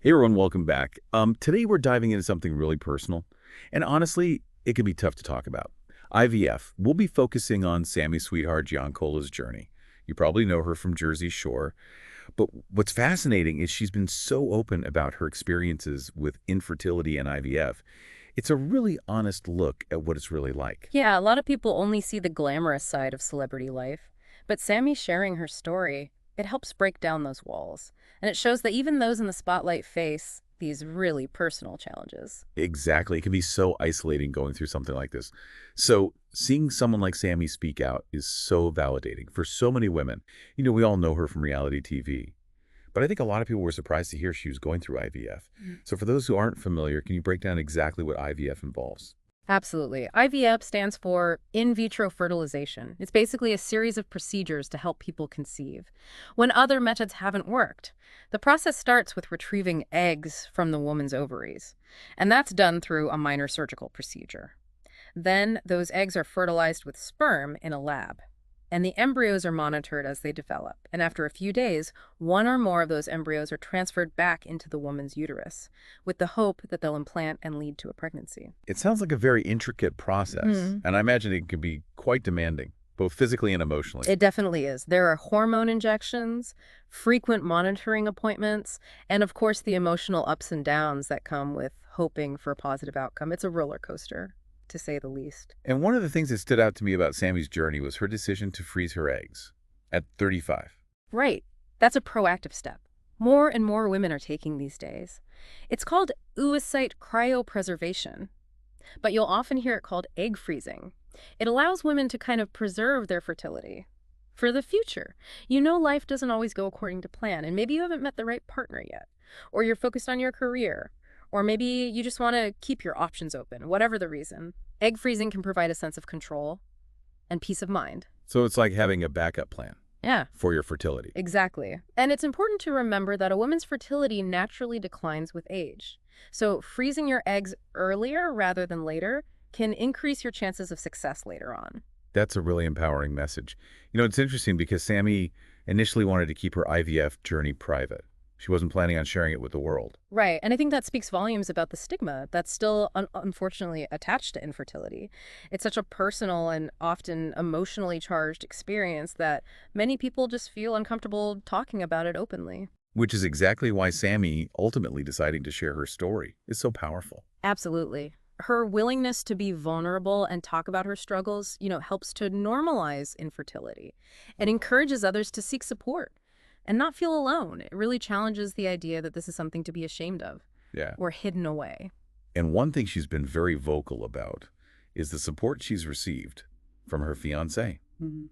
Hey everyone, welcome back. Today we're diving into something really personal, and honestly, it can be tough to talk about. IVF. We'll be focusing on Sammy's sweetheart Giancola's journey. You probably know her from Jersey Shore, but what's fascinating is she's been so open about her experiences with infertility and IVF. It's a really honest look at what it's really like. Yeah, a lot of people only see the glamorous side of celebrity life, but Sammy sharing her story, it helps break down those walls. And it shows that even those in the spotlight face these really personal challenges. Exactly. It can be so isolating going through something like this. So seeing someone like Sammy speak out is so validating for so many women. We all know her from reality TV. But I think a lot of people were surprised to hear she was going through IVF. So for those who aren't familiar, can you break down exactly what IVF involves? Absolutely. IVF stands for in vitro fertilization. It's basically a series of procedures to help people conceive when other methods haven't worked. The process starts with retrieving eggs from the woman's ovaries, and that's done through a minor surgical procedure. Then those eggs are fertilized with sperm in a lab, and the embryos are monitored as they develop. And after a few days, one or more of those embryos are transferred back into the woman's uterus, with the hope that they'll implant and lead to a pregnancy. It sounds like a very intricate process, Hmm. and I imagine it can be quite demanding, both physically and emotionally. It definitely is. There are hormone injections, frequent monitoring appointments, and of course the emotional ups and downs that come with hoping for a positive outcome. It's a roller coaster, to say the least. And one of the things that stood out to me about Sammy's journey was her decision to freeze her eggs at 35. Right. That's a proactive step. More and more women are taking these days. It's called oocyte cryopreservation, but you'll often hear it called egg freezing. It allows women to kind of preserve their fertility for the future. Life doesn't always go according to plan, and maybe you haven't met the right partner yet, or you're focused on your career, or maybe you just want to keep your options open, whatever the reason. Egg freezing can provide a sense of control and peace of mind. So it's like having a backup plan Yeah, for your fertility. exactly. And it's important to remember that a woman's fertility naturally declines with age. So freezing your eggs earlier rather than later can increase your chances of success later on. That's a really empowering message. It's interesting because Sammy initially wanted to keep her IVF journey private. She wasn't planning on sharing it with the world. Right. And I think that speaks volumes about the stigma that's still unfortunately attached to infertility. It's such a personal and often emotionally charged experience that many people just feel uncomfortable talking about it openly. Which is exactly why Sammy ultimately deciding to share her story is so powerful. Absolutely. Her willingness to be vulnerable and talk about her struggles, helps to normalize infertility and encourages others to seek support and not feel alone. It really challenges the idea that this is something to be ashamed of Yeah. or hidden away. And one thing she's been very vocal about is the support she's received from her fiancé. Mhm.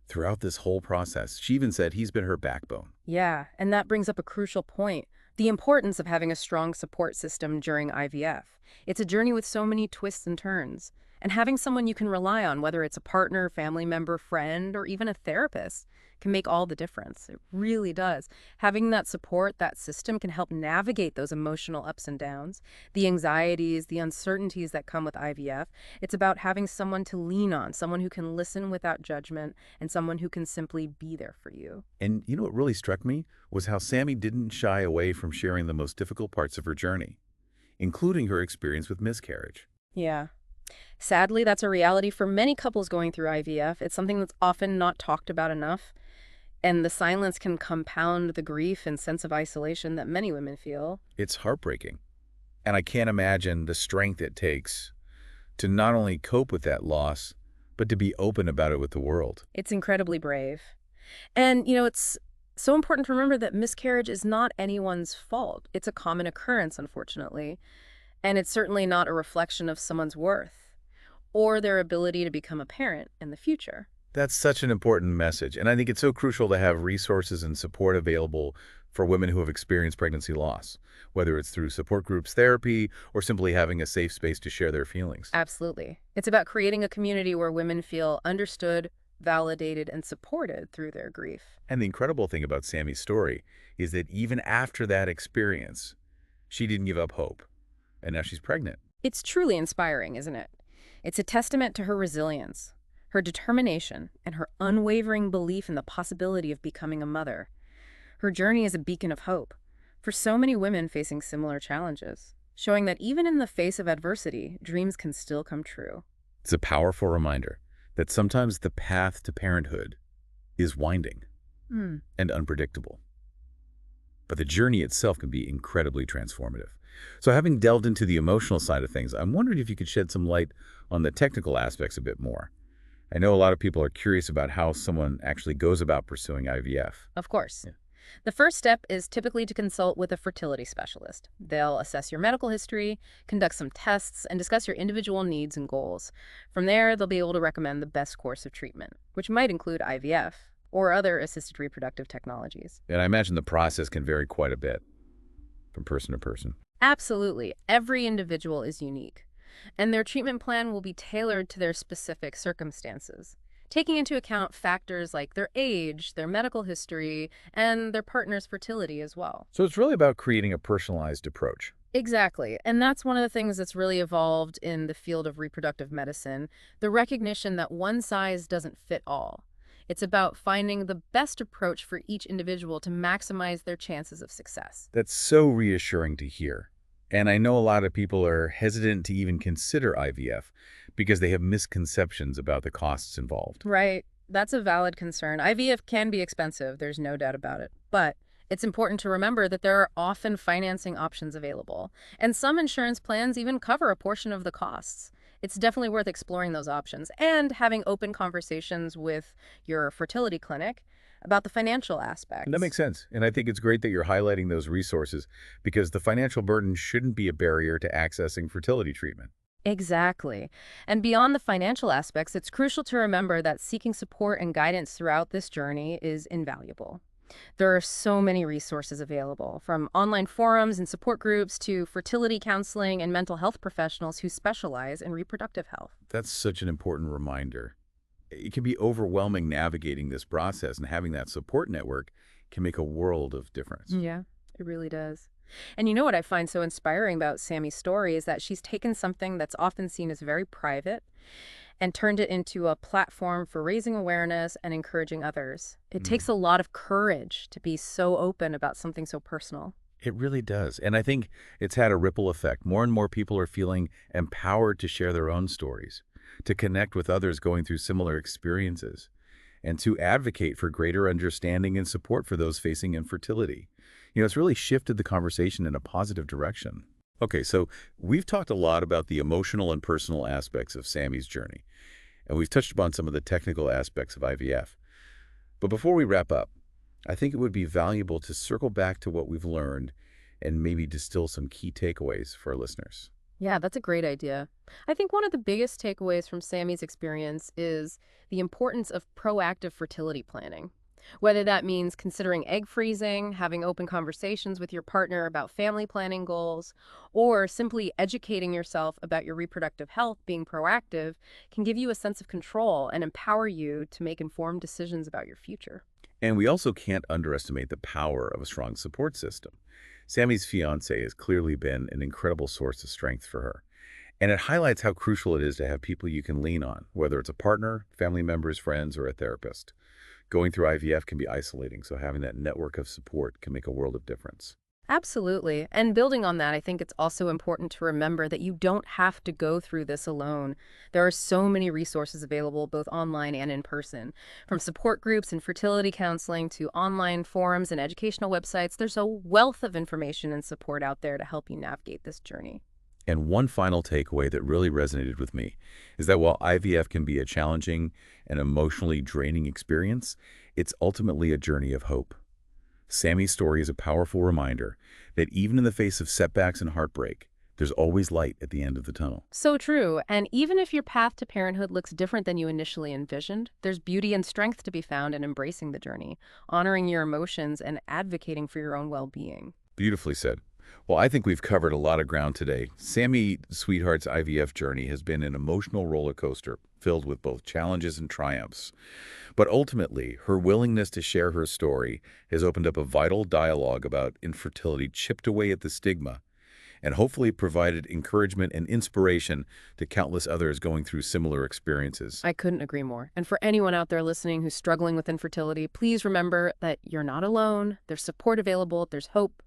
Throughout this whole process, she even said he's been her backbone. Yeah, and that brings up a crucial point, the importance of having a strong support system during IVF. It's a journey with so many twists and turns, and having someone you can rely on, whether it's a partner, family member, friend, or even a therapist, can make all the difference. It really does. Having that support, that system can help navigate those emotional ups and downs, the anxieties, the uncertainties that come with IVF. It's about having someone to lean on, someone who can listen without judgment, and someone who can simply be there for you. And what really struck me was how Sammy didn't shy away from sharing the most difficult parts of her journey, including her experience with miscarriage. Yeah. Sadly, that's a reality for many couples going through IVF. It's something that's often not talked about enough, and the silence can compound the grief and sense of isolation that many women feel. It's heartbreaking. And I can't imagine the strength it takes to not only cope with that loss, but to be open about it with the world. It's incredibly brave. And, it's so important to remember that miscarriage is not anyone's fault. It's a common occurrence, unfortunately, and it's certainly not a reflection of someone's worth or their ability to become a parent in the future. That's such an important message, and I think it's so crucial to have resources and support available for women who have experienced pregnancy loss, whether it's through support groups, therapy, or simply having a safe space to share their feelings. Absolutely. It's about creating a community where women feel understood, validated, and supported through their grief. And the incredible thing about Sammy's story is that even after that experience, she didn't give up hope, and now she's pregnant. It's truly inspiring, isn't it? It's a testament to her resilience, her determination, and her unwavering belief in the possibility of becoming a mother. Her journey is a beacon of hope for so many women facing similar challenges, showing that even in the face of adversity, dreams can still come true. It's a powerful reminder that sometimes the path to parenthood is winding Hmm. and unpredictable, but the journey itself can be incredibly transformative. So having delved into the emotional side of things, I'm wondering if you could shed some light on the technical aspects a bit more. I know a lot of people are curious about how someone actually goes about pursuing IVF. Of course. Yeah. The first step is typically to consult with a fertility specialist. They'll assess your medical history, conduct some tests, and discuss your individual needs and goals. From there, they'll be able to recommend the best course of treatment, which might include IVF or other assisted reproductive technologies. And I imagine the process can vary quite a bit from person to person. Absolutely. Every individual is unique, and their treatment plan will be tailored to their specific circumstances, taking into account factors like their age, their medical history, and their partner's fertility as well. So it's really about creating a personalized approach. Exactly. And that's one of the things that's really evolved in the field of reproductive medicine, the recognition that one size doesn't fit all. It's about finding the best approach for each individual to maximize their chances of success. That's so reassuring to hear. And I know a lot of people are hesitant to even consider IVF because they have misconceptions about the costs involved. Right. That's a valid concern. IVF can be expensive, there's no doubt about it. But it's important to remember that there are often financing options available, and some insurance plans even cover a portion of the costs. It's definitely worth exploring those options and having open conversations with your fertility clinic about the financial And that aspects. makes sense. And I think it's great that you're highlighting those resources because the financial burden shouldn't be a barrier to accessing fertility treatment. Exactly. And beyond the financial aspects, it's crucial to remember that seeking support and guidance throughout this journey is invaluable. There are so many resources available, from online forums and support groups to fertility counseling and mental health professionals who specialize in reproductive health. That's such an important reminder. It can be overwhelming navigating this process, and having that support network can make a world of difference. Yeah, it really does. And you know what I find so inspiring about Sammy's story is that she's taken something that's often seen as very private and turned it into a platform for raising awareness and encouraging others. It Mm. takes a lot of courage to be so open about something so personal. It really does. And I think it's had a ripple effect. More and more people are feeling empowered to share their own stories, to connect with others going through similar experiences, and to advocate for greater understanding and support for those facing infertility. It's really shifted the conversation in a positive direction. Okay, so we've talked a lot about the emotional and personal aspects of Sammy's journey, and we've touched upon some of the technical aspects of IVF. But before we wrap up, I think it would be valuable to circle back to what we've learned and maybe distill some key takeaways for our listeners. Yeah, that's a great idea. I think one of the biggest takeaways from Sammy's experience is the importance of proactive fertility planning. Whether that means considering egg freezing, having open conversations with your partner about family planning goals, or simply educating yourself about your reproductive health, being proactive can give you a sense of control and empower you to make informed decisions about your future. And we also can't underestimate the power of a strong support system. Sammy's fiance has clearly been an incredible source of strength for her. And it highlights how crucial it is to have people you can lean on, whether it's a partner, family members, friends, or a therapist. Going through IVF can be isolating, so having that network of support can make a world of difference. Absolutely. And building on that, I think it's also important to remember that you don't have to go through this alone. There are so many resources available, both online and in person. From support groups and fertility counseling to online forums and educational websites, there's a wealth of information and support out there to help you navigate this journey. And one final takeaway that really resonated with me is that while IVF can be a challenging and emotionally draining experience, it's ultimately a journey of hope. Sammy's story is a powerful reminder that even in the face of setbacks and heartbreak, there's always light at the end of the tunnel. So true. And even if your path to parenthood looks different than you initially envisioned, there's beauty and strength to be found in embracing the journey, honoring your emotions, and advocating for your own well-being. Beautifully said. Well, I think we've covered a lot of ground today. Sammy Sweetheart's IVF journey has been an emotional roller coaster filled with both challenges and triumphs. But ultimately, her willingness to share her story has opened up a vital dialogue about infertility, chipped away at the stigma, and hopefully provided encouragement and inspiration to countless others going through similar experiences. I couldn't agree more. And for anyone out there listening who's struggling with infertility, please remember that you're not alone. There's support available, there's hope,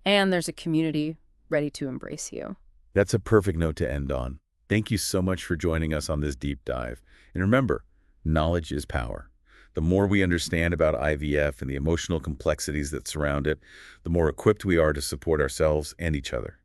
And there's a community ready to embrace you. That's a perfect note to end on. Thank you so much for joining us on this deep dive. And remember, knowledge is power. The more we understand about IVF and the emotional complexities that surround it, the more equipped we are to support ourselves and each other.